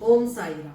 ఓం సాయిరామ్.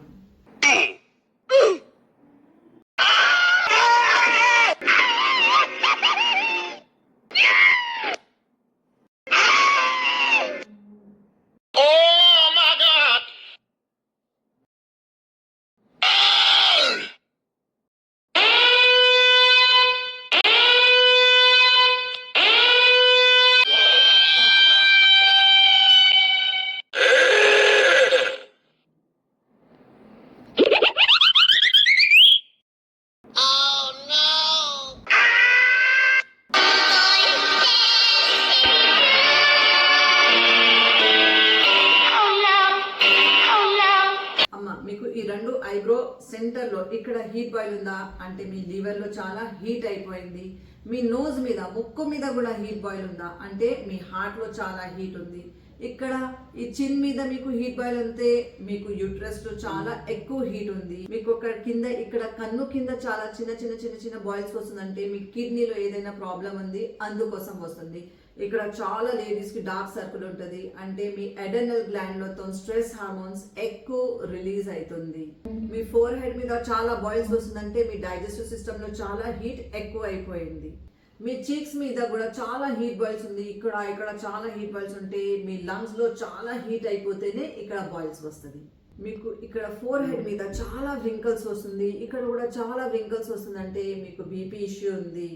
మీకు ఈ రెండు ఐబ్రో సెంటర్ లో ఇక్కడ హీట్ బాయిల్ ఉందా అంటే మీ లివర్ లో చాలా హీట్ అయిపోయింది. మీ నోజ్ మీద ముక్కు మీద కూడా హీట్ బాయిల్ ఉందా అంటే మీ హార్ట్ లో చాలా హీట్ ఉంది. ఇక్కడ ఈ చిన్ మీద మీకు హీట్ బాయిల్ ఉంటే మీకు యూట్రస్ లో చాలా ఎక్కువ హీట్ ఉంది. మీకు ఒక కింద ఇక్కడ కన్ను కింద చాలా చిన్న చిన్న చిన్న చిన్న బాయిల్స్ వస్తుందంటే మీ కిడ్నీలో ఏదైనా ప్రాబ్లం ఉంది అందుకోసం వస్తుంది. ఇక్కడ చాలా లేడీస్ కి డార్క్ సర్కిల్ ఉంటుంది అంటే మీ అడ్రినల్ గ్లాండ్ లో స్ట్రెస్ హార్మోన్స్ ఎక్కువ రిలీజ్ అవుతుంది. మీ ఫోర్ హెడ్ మీద చాలా బాయిల్స్ వస్తుందంటే మీ డైజెస్టివ్ సిస్టమ్ లో చాలా హీట్ ఎక్కువ అయిపోయింది. మీ చీక్స్ మీద కూడా చాలా హీట్ బాయిల్స్ ఉంది. ఇక్కడ చాలా హీట్ బాయిల్స్ ఉంటే మీ లంగ్స్ లో చాలా హీట్ అయిపోతేనే ఇక్కడ బాయిల్స్ వస్తుంది. మీకు ఇక్కడ ఫోర్ హెడ్ మీద చాలా వింకల్స్ వస్తుంది. ఇక్కడ కూడా చాలా వింకల్స్ వస్తుందంటే మీకు బీపీ ఇష్యూ ఉంది.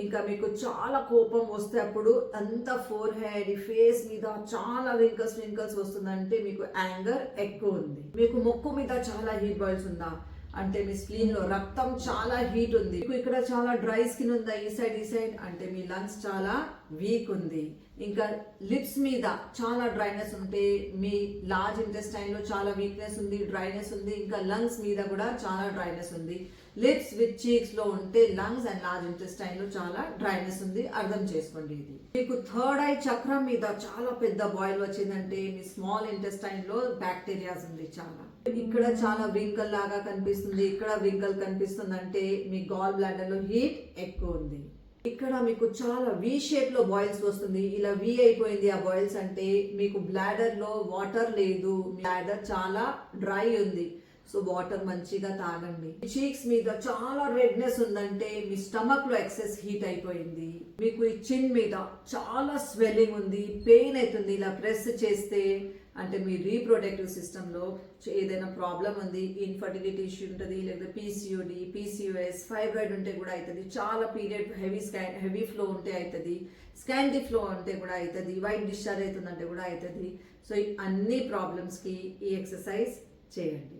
ఇంకా మీకు చాలా కోపం వస్తే అప్పుడు అంత ఫోర్ హెడ్ ఫేస్ మీద చాలా వింకల్స్ వస్తుందంటే మీకు యాంగర్ ఎక్కువ ఉంది. మీకు ముక్కు మీద చాలా హీట్ బాయిల్స్ ఉందా అంటే మీ స్ప్లీన్ లో రక్తం చాలా హీట్ ఉంది. మీకు ఇక్కడ చాలా డ్రై స్కిన్ ఉందా ఈ సైడ్ అంటే మీ లంగ్స్ చాలా వీక్ ఉంది. ఇంకా లిప్స్ మీద చాలా డ్రైనెస్ ఉంటే మీ లార్జ్ ఇంటెస్టైన్ లో చాలా వీక్నెస్ ఉంది, డ్రైనెస్ ఉంది. ఇంకా లంగ్స్ మీద కూడా చాలా డ్రైనెస్ ఉంది. లిప్స్ విత్ చీక్స్ లో ఉంటే లంగ్స్ అండ్ లార్జ్ ఇంటెస్టైన్ లో చాలా డ్రైనెస్ ఉంది. అర్థం చేసుకోండి. ఇది మీకు థర్డ్ ఐ చక్రం మీద చాలా పెద్ద బాయిల్ వచ్చిందంటే మీ స్మాల్ ఇంటెస్టైన్ లో బ్యాక్టీరియాస్ ఉంది చాలా. ఇక్కడ చాలా వింకల్ లాగా కనిపిస్తుంది, ఇక్కడ వింకల్ కనిపిస్తుంది అంటే మీ గాల్ బ్లాడర్ లో హీట్ ఎక్కువ ఉంది. ఇక్కడ మీకు చాలా వి షేప్ లో బాయిల్స్ వస్తుంది. ఇలా వి అయిపోయింది ఆ బాయిల్స్ అంటే మీకు బ్లాడర్ లో వాటర్ లేదు, బ్లాడర్ చాలా డ్రై ఉంది. సో వాటర్ మంచిగా తాగండి. చీక్స్ మీద చాలా రెడ్నెస్ ఉందంటే మీ స్టమక్ లో ఎక్సెస్ హీట్ అయిపోయింది. మీకు ఈ చిన్ మీద చాలా స్వెల్లింగ్ ఉంది, పెయిన్ అవుతుంది ఇలా ప్రెస్ చేస్తే అంటే మీ రీప్రొడక్టివ్ సిస్టమ్ లో ఏదైనా ప్రాబ్లం ఉంది, ఇన్ఫర్టిలిటీ ఇష్యూ ఉంటుంది, లేకపోతే పీసీఓడి, పీసీఓఎస్, ఫైబ్రాయిడ్ ఉంటే కూడా అవుతుంది. చాలా పీరియడ్ హెవీ ఫ్లో ఉంటే అవుతుంది, స్కాంటీ ఫ్లో ఉంటే కూడా అవుతుంది, వైట్ డిశ్చార్జ్ అవుతుందంటే కూడా అవుతుంది. సో ఈ అన్ని ప్రాబ్లమ్స్ కి ఈ ఎక్సర్సైజ్ చేయండి.